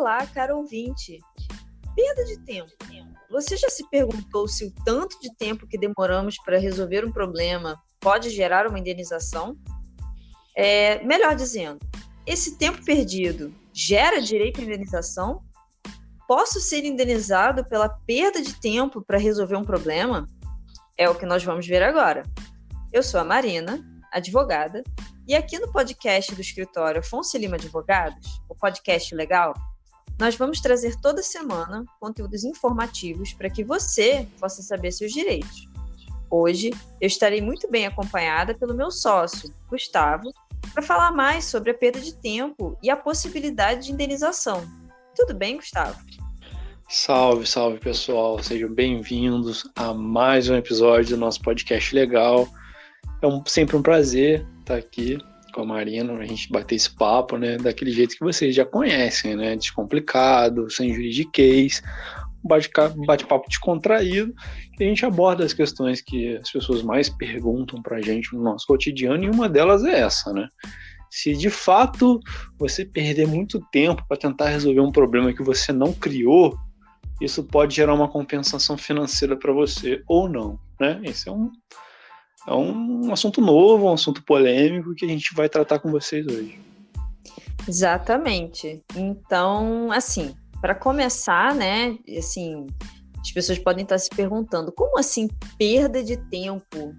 Olá, caro ouvinte. Perda de tempo. Você já se perguntou se o tanto de tempo que demoramos para resolver um problema pode gerar uma indenização? Melhor dizendo, esse tempo perdido gera direito à indenização? Posso ser indenizado pela perda de tempo para resolver um problema? É o que nós vamos ver agora. Eu sou a Marina, advogada, e aqui no podcast do escritório Afonso Lima Advogados, o podcast legal, nós vamos trazer toda semana conteúdos informativos para que você possa saber seus direitos. Hoje, eu estarei muito bem acompanhada pelo meu sócio, Gustavo, para falar mais sobre a perda de tempo e a possibilidade de indenização. Tudo bem, Gustavo? Salve, salve, pessoal. Sejam bem-vindos a mais um episódio do nosso podcast legal. Sempre um prazer estar aqui com a Marina, a gente bater esse papo, né, daquele jeito que vocês já conhecem, né, descomplicado, sem juridiquês, bate-papo descontraído, e a gente aborda as questões que as pessoas mais perguntam pra gente no nosso cotidiano, e uma delas é essa, né, se de fato você perder muito tempo para tentar resolver um problema que você não criou, isso pode gerar uma compensação financeira para você ou não, né, esse é um assunto novo, um assunto polêmico que a gente vai tratar com vocês hoje. Exatamente. Então, assim, para começar, né, assim, as pessoas podem estar se perguntando, como assim perda de tempo?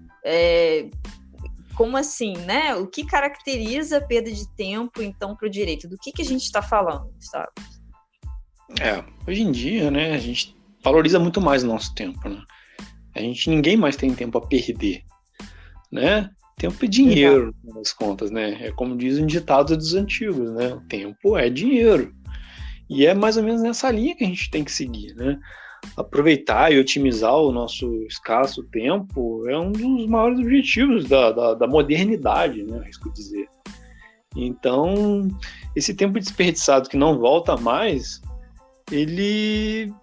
Como assim, né? O que caracteriza a perda de tempo, então, para o direito? Do que a gente está falando, sabe? Hoje em dia, né, a gente valoriza muito mais o nosso tempo, né? Ninguém mais tem tempo a perder, né? Tempo é dinheiro, nas contas, né? É como dizem um ditado dos antigos, né? O tempo é dinheiro. E é mais ou menos nessa linha que a gente tem que seguir, né? Aproveitar e otimizar o nosso escasso tempo é um dos maiores objetivos da modernidade, né? Arrisco dizer. Então, esse tempo desperdiçado que não volta mais, ele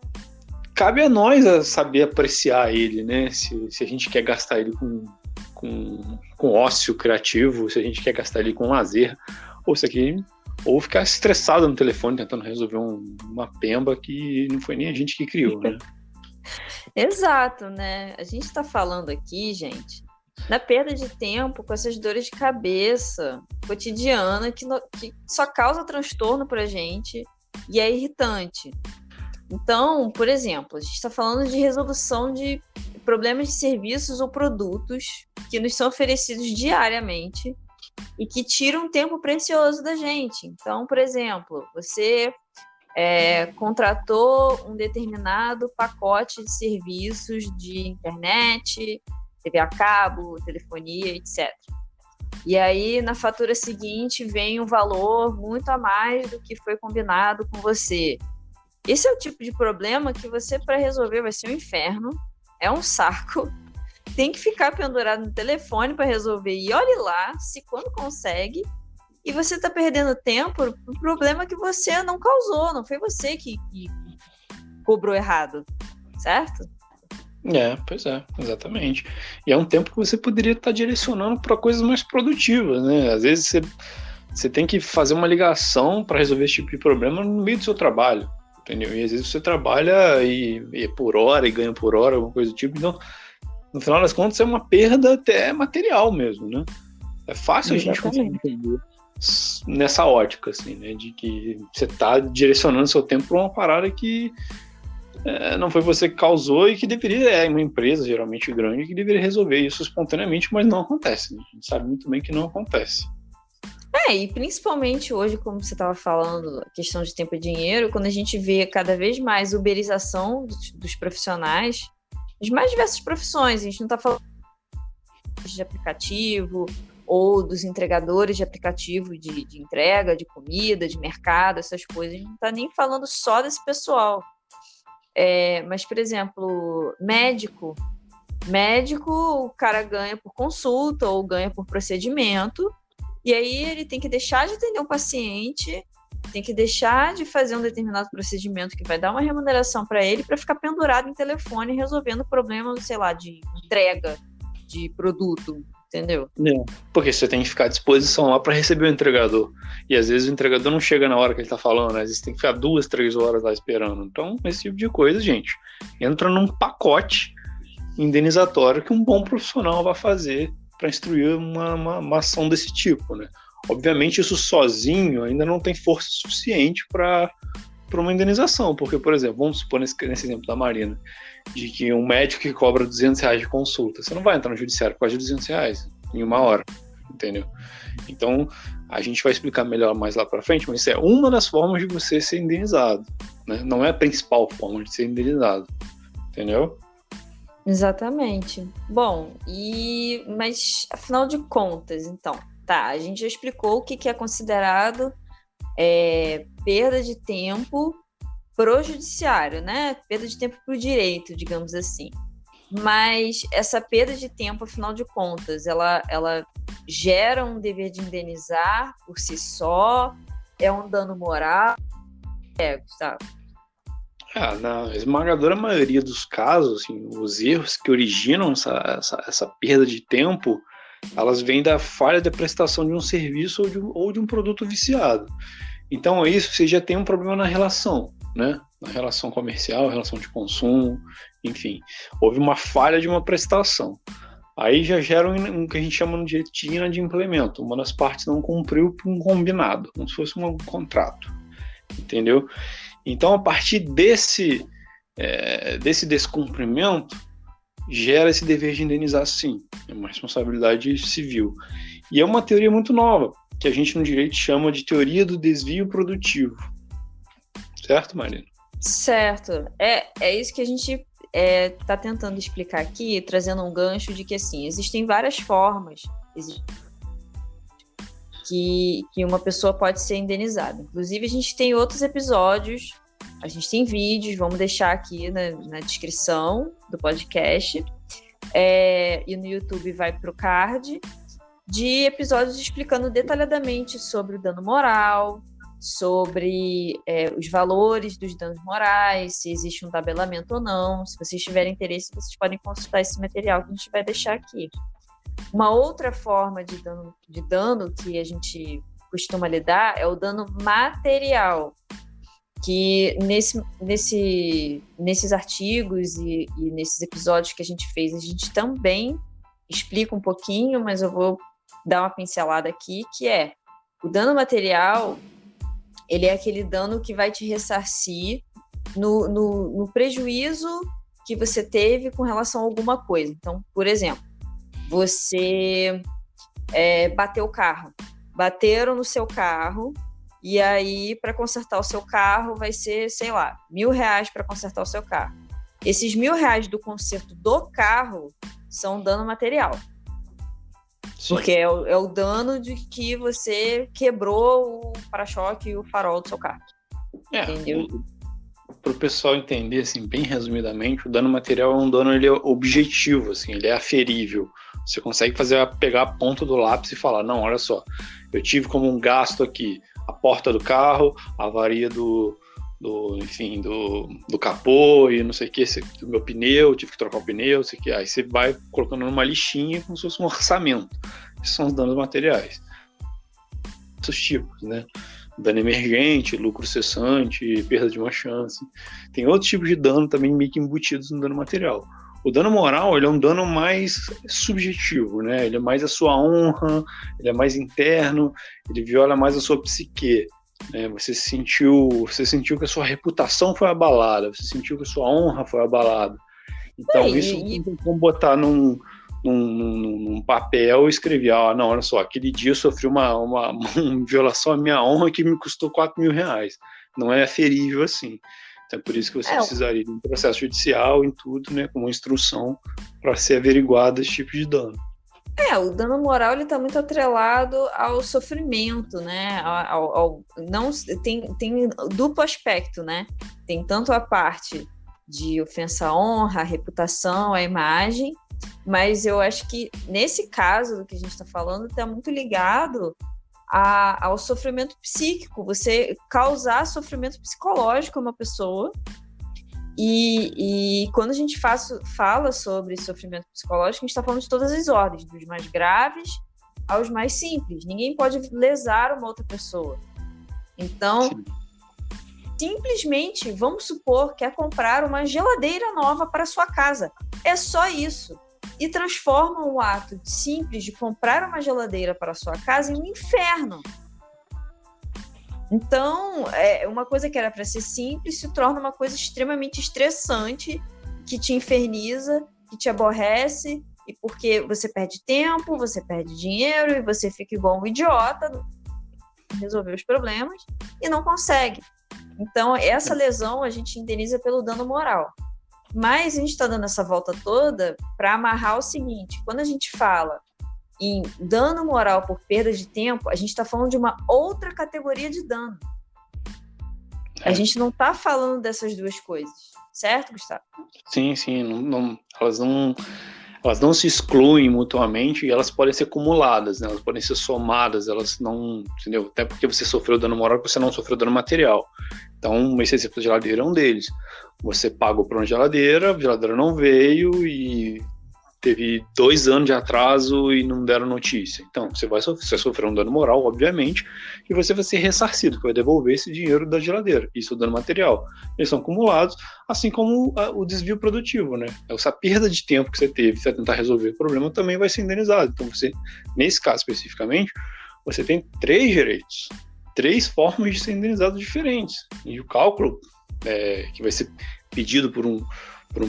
cabe a nós a saber apreciar ele, né? Se a gente quer gastar ele com ócio criativo, se a gente quer gastar ele com lazer, ou ficar estressado no telefone tentando resolver uma pemba que não foi nem a gente que criou, né? Exato, né? A gente está falando aqui, gente, da perda de tempo com essas dores de cabeça cotidiana que só causa transtorno pra gente e é irritante. Então, por exemplo, a gente está falando de resolução de problemas de serviços ou produtos que nos são oferecidos diariamente e que tiram um tempo precioso da gente. Então, por exemplo, você contratou um determinado pacote de serviços de internet, TV a cabo, telefonia, etc. E aí, na fatura seguinte, vem um valor muito a mais do que foi combinado com você. Esse é o tipo de problema que você, para resolver, vai ser um inferno, é um saco, tem que ficar pendurado no telefone para resolver, e olhe lá se quando consegue, e você está perdendo tempo por problema que você não causou, não foi você que cobrou errado, certo? Pois é, exatamente. E é um tempo que você poderia estar direcionando para coisas mais produtivas, né? Às vezes você tem que fazer uma ligação para resolver esse tipo de problema no meio do seu trabalho, entendeu? E às vezes você trabalha e é por hora e ganha por hora, alguma coisa do tipo, então no final das contas é uma perda até material mesmo, né? É fácil a gente conseguir entender nessa ótica, assim, né? De que você está direcionando seu tempo para uma parada que não foi você que causou e que deveria, uma empresa geralmente grande, que deveria resolver isso espontaneamente, mas não acontece, né? A gente sabe muito bem que não acontece. E principalmente hoje, como você estava falando, a questão de tempo e dinheiro, quando a gente vê cada vez mais uberização dos profissionais, de mais diversas profissões, a gente não está falando de aplicativo ou dos entregadores de aplicativo de entrega, de comida, de mercado, essas coisas, a gente não está nem falando só desse pessoal. Mas, por exemplo, médico, o cara ganha por consulta ou ganha por procedimento, e aí ele tem que deixar de atender um paciente, tem que deixar de fazer um determinado procedimento que vai dar uma remuneração para ele para ficar pendurado em telefone resolvendo problema, sei lá, de entrega de produto, entendeu? Porque você tem que ficar à disposição lá para receber o entregador. E às vezes o entregador não chega na hora que ele tá falando, né? Às vezes tem que ficar 2, 3 horas lá esperando. Então, esse tipo de coisa, gente, entra num pacote indenizatório que um bom profissional vai fazer para instruir uma ação desse tipo, né? Obviamente, isso sozinho ainda não tem força suficiente para uma indenização, porque, por exemplo, vamos supor nesse exemplo da Marina, de que um médico que cobra R$200 de consulta, você não vai entrar no judiciário por causa de R$200 em uma hora, entendeu? Então, a gente vai explicar melhor mais lá para frente, mas isso é uma das formas de você ser indenizado, né? Não é a principal forma de ser indenizado, entendeu? Exatamente. Bom, mas afinal de contas, então, tá, a gente já explicou o que é considerado perda de tempo pro judiciário, né? Perda de tempo pro direito, digamos assim. Mas essa perda de tempo, afinal de contas, ela gera um dever de indenizar por si só? É um dano moral? Gustavo? Na esmagadora maioria dos casos, assim, os erros que originam essa perda de tempo, elas vêm da falha de prestação de um serviço ou de um produto viciado. Então, isso você já tem um problema na relação, né? Na relação comercial, relação de consumo, enfim. Houve uma falha de uma prestação. Aí já gera um que a gente chama de inadimplemento. Uma das partes não cumpriu um combinado, como se fosse um contrato. Entendeu? Então, a partir desse descumprimento, gera esse dever de indenizar, sim. É uma responsabilidade civil. E é uma teoria muito nova, que a gente no direito chama de teoria do desvio produtivo. Certo, Marina? Certo. É isso que a gente está tentando explicar aqui, trazendo um gancho de que, assim, existem várias formas que uma pessoa pode ser indenizada. Inclusive, a gente tem outros episódios, a gente tem vídeos, vamos deixar aqui na descrição do podcast, e no YouTube vai para o card, de episódios explicando detalhadamente sobre o dano moral, sobre os valores dos danos morais, se existe um tabelamento ou não. Se vocês tiverem interesse, vocês podem consultar esse material que a gente vai deixar aqui. Uma outra forma de dano que a gente costuma lidar é o dano material, que nesses artigos e nesses episódios que a gente fez, a gente também explica um pouquinho, mas eu vou dar uma pincelada aqui, que é o dano material. Ele é aquele dano que vai te ressarcir no prejuízo que você teve com relação a alguma coisa. Então, por exemplo, você bateu o carro. Bateram no seu carro, e aí, para consertar o seu carro, vai ser, sei lá, R$1.000 para consertar o seu carro. Esses R$1.000 do conserto do carro são dano material. Sim. Porque é o dano de que você quebrou o para-choque e o farol do seu carro. Entendeu? Para o pessoal entender, assim, bem resumidamente, o dano material é um dano objetivo, assim, ele é aferível. Você consegue pegar a ponta do lápis e falar, não, olha só, eu tive como um gasto aqui a porta do carro, a avaria do capô e não sei o que, do meu pneu, tive que trocar o pneu, não sei o que. Aí você vai colocando numa listinha como se fosse um orçamento. Esses são os danos materiais. Esses tipos, né? Dano emergente, lucro cessante, perda de uma chance. Tem outros tipos de dano também meio que embutidos no dano material. O dano moral, ele é um dano mais subjetivo, né? Ele é mais a sua honra, ele é mais interno, ele viola mais a sua psique. Você sentiu que a sua reputação foi abalada, você sentiu que a sua honra foi abalada. Então, isso não tem como botar num papel e escrever, não, olha só, aquele dia eu sofri uma violação à minha honra que me custou R$4.000. Não é aferível assim. Então, é por isso que você precisaria de um processo judicial em tudo, né, com uma instrução para ser averiguado esse tipo de dano. O dano moral ele está muito atrelado ao sofrimento, né? Tem duplo aspecto, né? Tem tanto a parte de ofensa à honra, à reputação, à imagem, mas eu acho que nesse caso do que a gente está falando está muito ligado ao sofrimento psíquico, você causar sofrimento psicológico a uma pessoa E quando a gente fala sobre sofrimento psicológico, a gente está falando de todas as ordens, dos mais graves aos mais simples. Ninguém pode lesar uma outra pessoa. Então, sim, simplesmente, vamos supor, quer comprar uma geladeira nova para a sua casa. É só isso. E transforma o ato simples de comprar uma geladeira para a sua casa em um inferno. Então, uma coisa que era para ser simples se torna uma coisa extremamente estressante, que te inferniza, que te aborrece, e porque você perde tempo, você perde dinheiro, e você fica igual um idiota, resolver os problemas, e não consegue. Então, essa lesão a gente indeniza pelo dano moral. Mas a gente está dando essa volta toda para amarrar o seguinte: quando a gente fala em dano moral por perda de tempo, a gente está falando de uma outra categoria de dano. A gente não está falando dessas duas coisas, certo, Gustavo? Sim, elas não se excluem mutuamente e elas podem ser acumuladas, né? Elas podem ser somadas, elas não, entendeu? Até porque você sofreu dano moral e você não sofreu dano material. Então, esse exemplo da geladeira é um deles. Você pagou por uma geladeira, a geladeira não veio e teve 2 anos de atraso e não deram notícia. Então, você vai sofrer um dano moral, obviamente, e você vai ser ressarcido, que vai devolver esse dinheiro da geladeira. Isso é o dano material. Eles são acumulados, assim como o desvio produtivo, né? Essa perda de tempo que você teve para tentar resolver o problema também vai ser indenizado. Então, você, nesse caso especificamente, você tem 3 direitos, 3 formas de ser indenizado diferentes. E o cálculo que vai ser pedido por um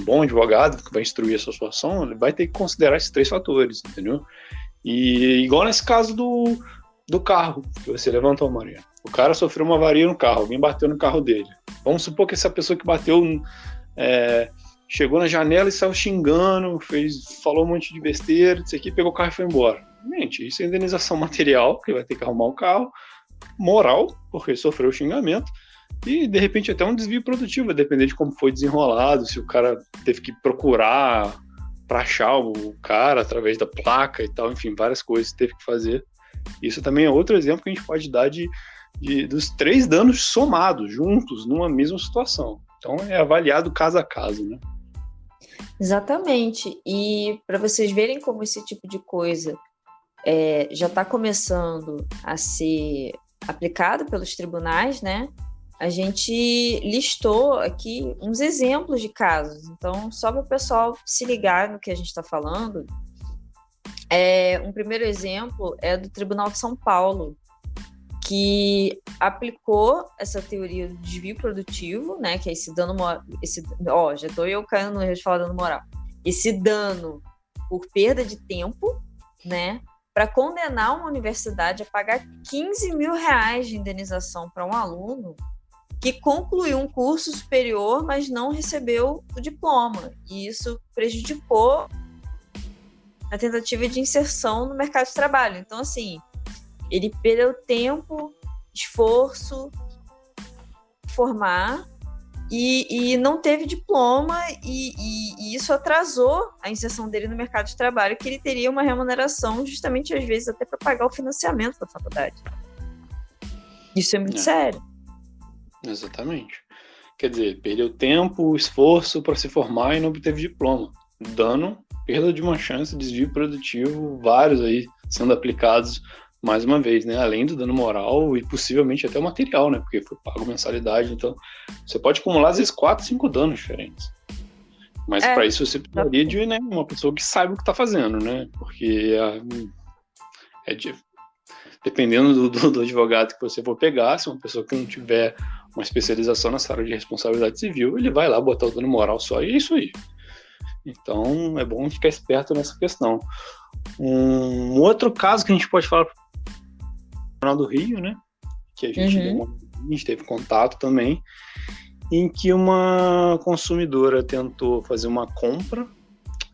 bom advogado que vai instruir essa situação, ele vai ter que considerar esses 3 fatores, entendeu? E igual nesse caso do carro que você levantou, Maria. O cara sofreu uma avaria no carro, alguém bateu no carro dele. Vamos supor que essa pessoa que bateu chegou na janela e saiu xingando, falou um monte de besteira, isso aqui, pegou o carro e foi embora. Gente, isso é indenização material, que vai ter que arrumar o carro, moral, porque sofreu o xingamento, e de repente até um desvio produtivo, vai depender de como foi desenrolado, se o cara teve que procurar para achar o cara através da placa e tal, enfim, várias coisas teve que fazer. Isso também é outro exemplo que a gente pode dar dos 3 danos somados, juntos, numa mesma situação. Então é avaliado caso a caso, né? Exatamente. E para vocês verem como esse tipo de coisa já está começando a ser aplicado pelos tribunais, né? A gente listou aqui uns exemplos de casos. Então, só para o pessoal se ligar no que a gente está falando, um primeiro exemplo é do Tribunal de São Paulo, que aplicou essa teoria do desvio produtivo, né, que é esse dano moral, já estou eu caindo no erro de falar dano moral, esse dano por perda de tempo, né, para condenar uma universidade a pagar 15 mil reais de indenização para um aluno que concluiu um curso superior, mas não recebeu o diploma. E isso prejudicou a tentativa de inserção no mercado de trabalho. Então, assim, ele perdeu tempo, esforço, formar, e não teve diploma, e isso atrasou a inserção dele no mercado de trabalho, que ele teria uma remuneração justamente, às vezes, até para pagar o financiamento da faculdade. Isso é muito sério. Exatamente. Quer dizer, perdeu tempo, esforço para se formar e não obteve diploma. Dano, perda de uma chance, desvio produtivo, vários aí sendo aplicados mais uma vez, né? Além do dano moral e possivelmente até o material, né? Porque foi pago mensalidade. Então, você pode acumular às vezes 4, 5 danos diferentes. Mas para isso você precisaria de, né, uma pessoa que saiba o que está fazendo, né? Porque dependendo do advogado que você for pegar, se uma pessoa que não tiver uma especialização nessa área de responsabilidade civil, ele vai lá botar o dano moral só e é isso aí. Então, é bom ficar esperto nessa questão. Um outro caso que a gente pode falar do Rio, né? Que a gente teve contato também, em que uma consumidora tentou fazer uma compra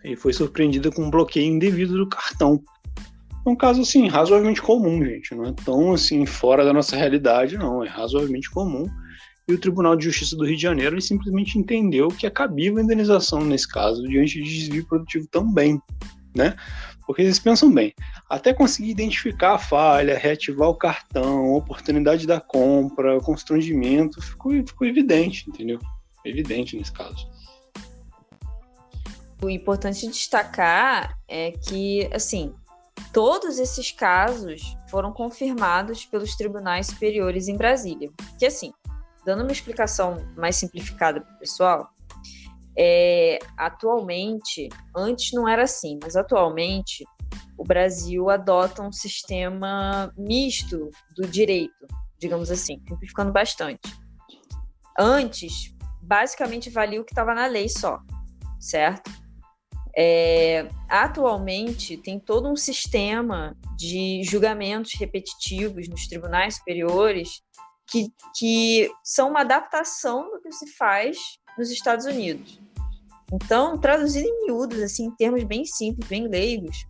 e foi surpreendida com um bloqueio indevido do cartão. É um caso, assim, razoavelmente comum, gente. Não é tão, assim, fora da nossa realidade, não. É razoavelmente comum. E o Tribunal de Justiça do Rio de Janeiro ele simplesmente entendeu que é cabível a indenização nesse caso, diante de desvio produtivo também, né? Porque eles pensam bem, até conseguir identificar a falha, reativar o cartão, a oportunidade da compra, o constrangimento, ficou evidente, entendeu? evidente nesse caso. O importante destacar é que, assim, todos esses casos foram confirmados pelos tribunais superiores em Brasília. Que, assim, dando uma explicação mais simplificada para o pessoal, atualmente, antes não era assim, mas atualmente o Brasil adota um sistema misto do direito, digamos assim, simplificando bastante. Antes, basicamente valia o que estava na lei só, certo? Atualmente tem todo um sistema de julgamentos repetitivos nos tribunais superiores que são uma adaptação do que se faz nos Estados Unidos. Então, traduzido em miúdos, assim, em termos bem simples, bem leigos,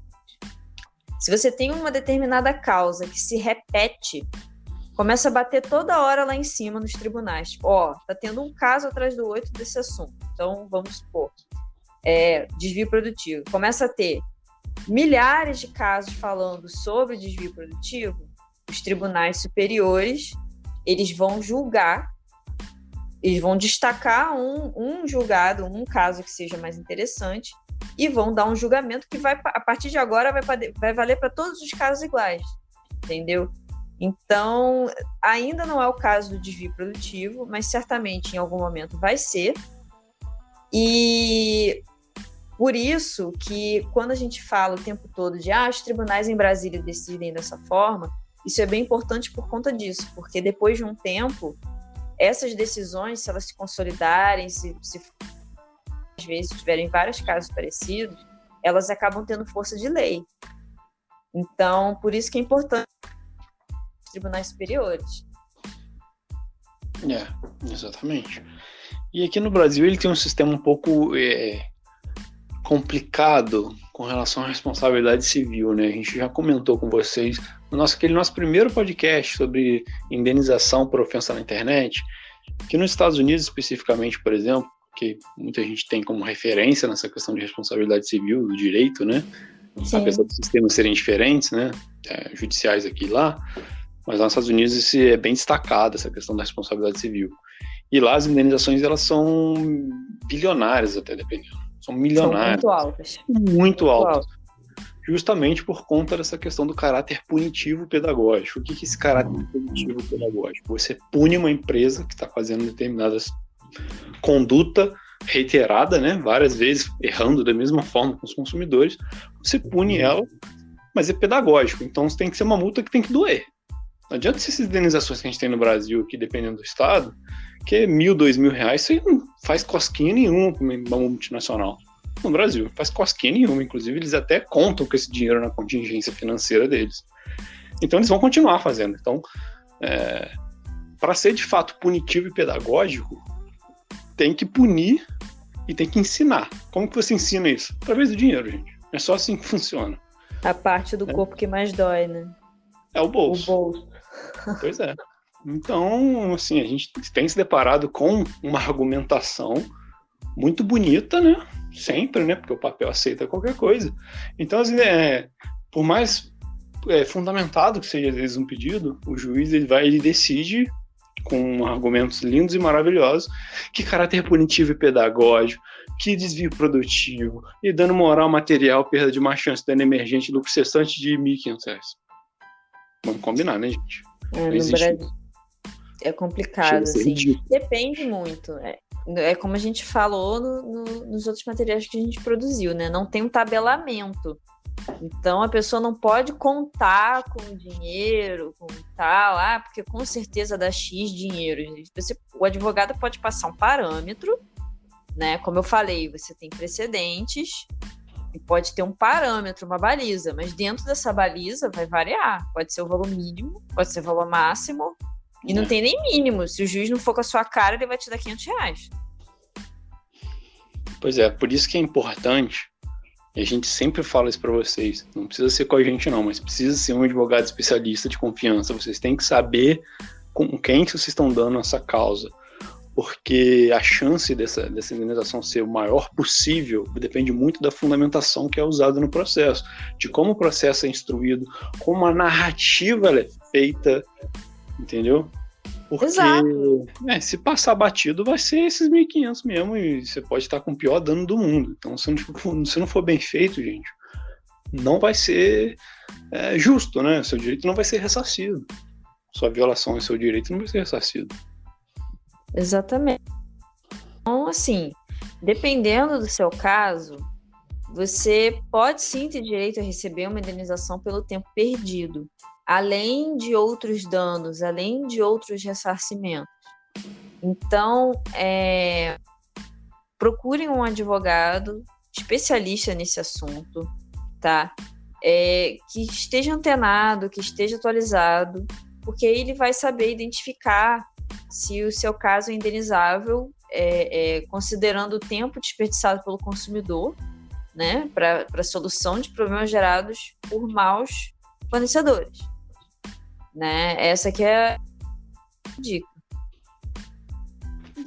se você tem uma determinada causa que se repete, começa a bater toda hora lá em cima nos tribunais. Tá tendo um caso atrás do outro desse assunto. Então, vamos supor, desvio produtivo. Começa a ter milhares de casos falando sobre desvio produtivo. Os tribunais superiores, eles vão julgar, eles vão destacar um julgado, um caso que seja mais interessante, e vão dar um julgamento que vai, a partir de agora vai valer para todos os casos iguais, entendeu? Então, ainda não é o caso do desvio produtivo, mas certamente em algum momento vai ser. E por isso que quando a gente fala o tempo todo de os tribunais em Brasília decidem dessa forma, isso é bem importante por conta disso, porque depois de um tempo, essas decisões, se elas se consolidarem, se às vezes tiverem vários casos parecidos, elas acabam tendo força de lei. Então, por isso que é importante os tribunais superiores. Exatamente. E aqui no Brasil ele tem um sistema um pouco complicado com relação à responsabilidade civil, né? A gente já comentou com vocês aquele nosso primeiro podcast sobre indenização por ofensa na internet, que nos Estados Unidos especificamente, por exemplo, que muita gente tem como referência nessa questão de responsabilidade civil, do direito, né? Sim. Apesar dos sistemas serem diferentes, né? Judiciais aqui e lá, mas lá nos Estados Unidos isso é bem destacado, essa questão da responsabilidade civil. E lá as indenizações, elas são bilionárias até, dependendo. São milionárias. São muito altas. Muito altas. Justamente por conta dessa questão do caráter punitivo pedagógico. O que é esse caráter punitivo pedagógico? Você pune uma empresa que está fazendo determinadas conduta reiterada, né, várias vezes, errando da mesma forma com os consumidores, você pune ela, mas é pedagógico. Então tem que ser uma multa que tem que doer. Não adianta essas indenizações que a gente tem no Brasil, aqui, dependendo do estado, que é R$1.000, R$2.000, você não faz cosquinha nenhuma para uma multinacional. No Brasil, não faz cosquinha nenhuma. Inclusive, eles até contam com esse dinheiro na contingência financeira deles. Então, eles vão continuar fazendo. Então, para ser de fato punitivo e pedagógico, tem que punir e tem que ensinar. Como que você ensina isso? Através do dinheiro, gente. É só assim que funciona. A parte do corpo que mais dói, né? É o bolso. O bolso. Pois é. Então, assim, a gente tem se deparado com uma argumentação muito bonita, né? Sempre, né? Porque o papel aceita qualquer coisa. Então, assim, por mais fundamentado que seja, às vezes, um pedido, o juiz ele decide com argumentos lindos e maravilhosos que caráter punitivo e pedagógico, que desvio produtivo, e dano moral, material, perda de má chance, dano emergente, lucro cessante de R$1.500. Vamos combinar, né, gente? No Brasil é complicado, assim. Depende muito. É como a gente falou nos outros materiais que a gente produziu, né? Não tem um tabelamento. Então, a pessoa não pode contar com o dinheiro, com tal, porque com certeza dá X dinheiro. O advogado pode passar um parâmetro, né? Como eu falei, você tem precedentes e pode ter um parâmetro, uma baliza, mas dentro dessa baliza vai variar. Pode ser o valor mínimo, pode ser o valor máximo, e não tem nem mínimo. Se o juiz não for com a sua cara, ele vai te dar R$500. Pois é, por isso que é importante, e a gente sempre fala isso para vocês, não precisa ser com a gente não, mas precisa ser um advogado especialista de confiança. Vocês têm que saber com quem que vocês estão dando essa causa, porque a chance dessa indenização ser o maior possível depende muito da fundamentação que é usada no processo, de como o processo é instruído, como a narrativa é feita, entendeu? Porque se passar batido, vai ser esses 1.500 mesmo, e você pode estar com o pior dano do mundo. Então, se não for bem feito, gente, não vai ser justo, né? Seu direito não vai ser ressarcido. Sua violação ao seu direito não vai ser ressarcido. Exatamente. Então, assim, dependendo do seu caso, você pode sim ter direito a receber uma indenização pelo tempo perdido, além de outros danos, além de outros ressarcimentos. Então, procurem um advogado especialista nesse assunto, tá? Que esteja antenado, que esteja atualizado, porque aí ele vai saber identificar se o seu caso é indenizável, considerando o tempo desperdiçado pelo consumidor, né, para a solução de problemas gerados por maus fornecedores. Né? Essa aqui é a dica.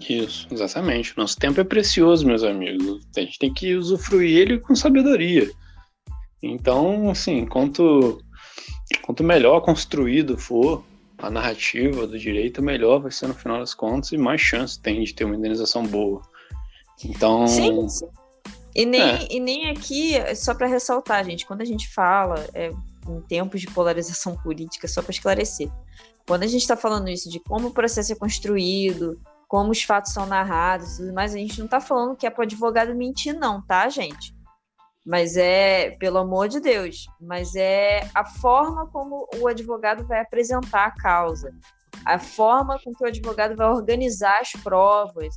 Isso, exatamente. Nosso tempo é precioso, meus amigos. A gente tem que usufruir ele com sabedoria. Então, assim, quanto melhor construído for a narrativa do direito, melhor vai ser no final das contas e mais chance tem de ter uma indenização boa. Então... Sim. E nem aqui, só para ressaltar, gente, quando a gente fala em tempos de polarização política, só para esclarecer, quando a gente está falando isso de como o processo é construído, como os fatos são narrados e tudo mais, a gente não está falando que é para o advogado mentir, não, tá, gente? Mas pelo amor de Deus, mas é a forma como o advogado vai apresentar a causa, a forma com que o advogado vai organizar as provas,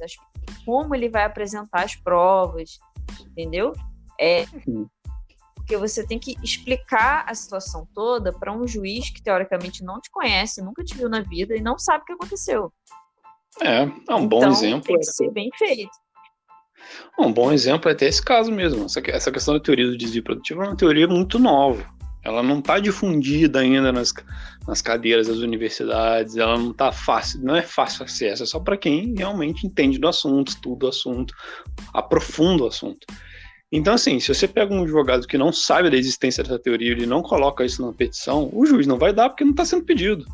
como ele vai apresentar as provas, entendeu? Porque você tem que explicar a situação toda para um juiz que teoricamente não te conhece, nunca te viu na vida e não sabe o que aconteceu. Um bom exemplo. Tem que ser bem feito. Um bom exemplo é até esse caso mesmo. Essa questão da teoria do desvio produtivo é uma teoria muito nova. Ela não está difundida ainda nas cadeiras das universidades, ela não está fácil, não é fácil acesso, é só para quem realmente entende do assunto, estuda o assunto, aprofunda o assunto. Então, assim, se você pega um advogado que não sabe da existência dessa teoria, ele não coloca isso na petição, o juiz não vai dar porque não está sendo pedido.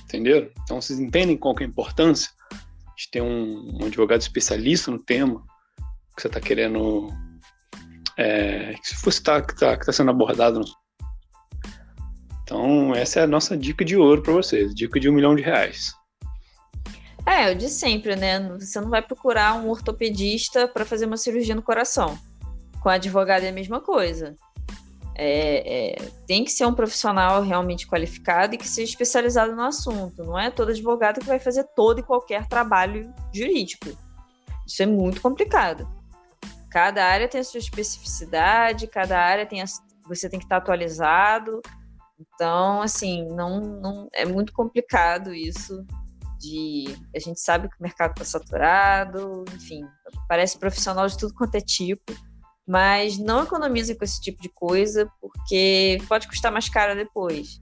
Entenderam? Então, vocês entendem qual que é a importância de ter um advogado especialista no tema que você está querendo, que se fosse que está sendo abordado. Então, essa é a nossa dica de ouro para vocês, dica de R$1 milhão. Eu de sempre, né? Você não vai procurar um ortopedista para fazer uma cirurgia no coração. Com advogado é a mesma coisa. Tem que ser um profissional realmente qualificado e que seja especializado no assunto. Não é todo advogado que vai fazer todo e qualquer trabalho jurídico. Isso é muito complicado. Cada área tem a sua especificidade, cada área você tem que estar atualizado. Então, assim, não é muito complicado isso. A gente sabe que o mercado está saturado, enfim, parece profissional de tudo quanto é tipo, mas não economize com esse tipo de coisa, porque pode custar mais caro depois,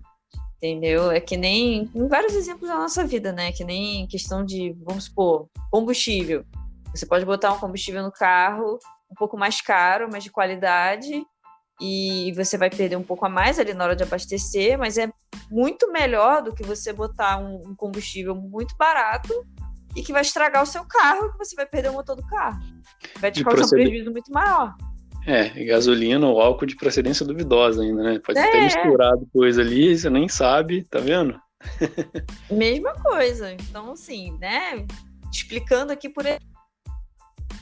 entendeu? É que nem em vários exemplos da nossa vida, né? Que nem questão de, vamos supor, combustível. Você pode botar um combustível no carro um pouco mais caro, mas de qualidade, e você vai perder um pouco a mais ali na hora de abastecer, mas é muito melhor do que você botar um combustível muito barato e que vai estragar o seu carro, que você vai perder o motor do carro. Vai te causar um prejuízo muito maior. E gasolina ou álcool de procedência duvidosa ainda, né? Pode ter misturado coisa ali, você nem sabe, tá vendo? Mesma coisa. Então, assim, né? Explicando aqui por aí,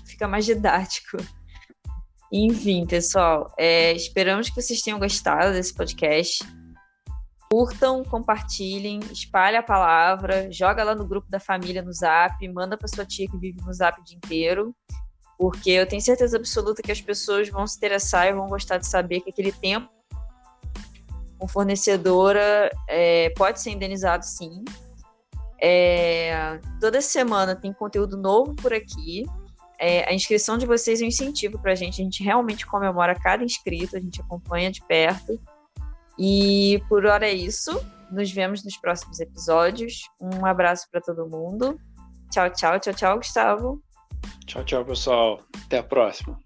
fica mais didático. Enfim, pessoal, esperamos que vocês tenham gostado desse podcast. Curtam, compartilhem, espalhe a palavra, joga lá no grupo da família no Zap, manda para sua tia que vive no Zap o dia inteiro, porque eu tenho certeza absoluta que as pessoas vão se interessar e vão gostar de saber que aquele tempo com fornecedora pode ser indenizado, sim. Toda semana tem conteúdo novo por aqui. A inscrição de vocês é um incentivo para a gente realmente comemora cada inscrito, a gente acompanha de perto. E por hora é isso, nos vemos nos próximos episódios. Um abraço para todo mundo. Tchau, tchau, Gustavo. Tchau, pessoal. Até a próxima.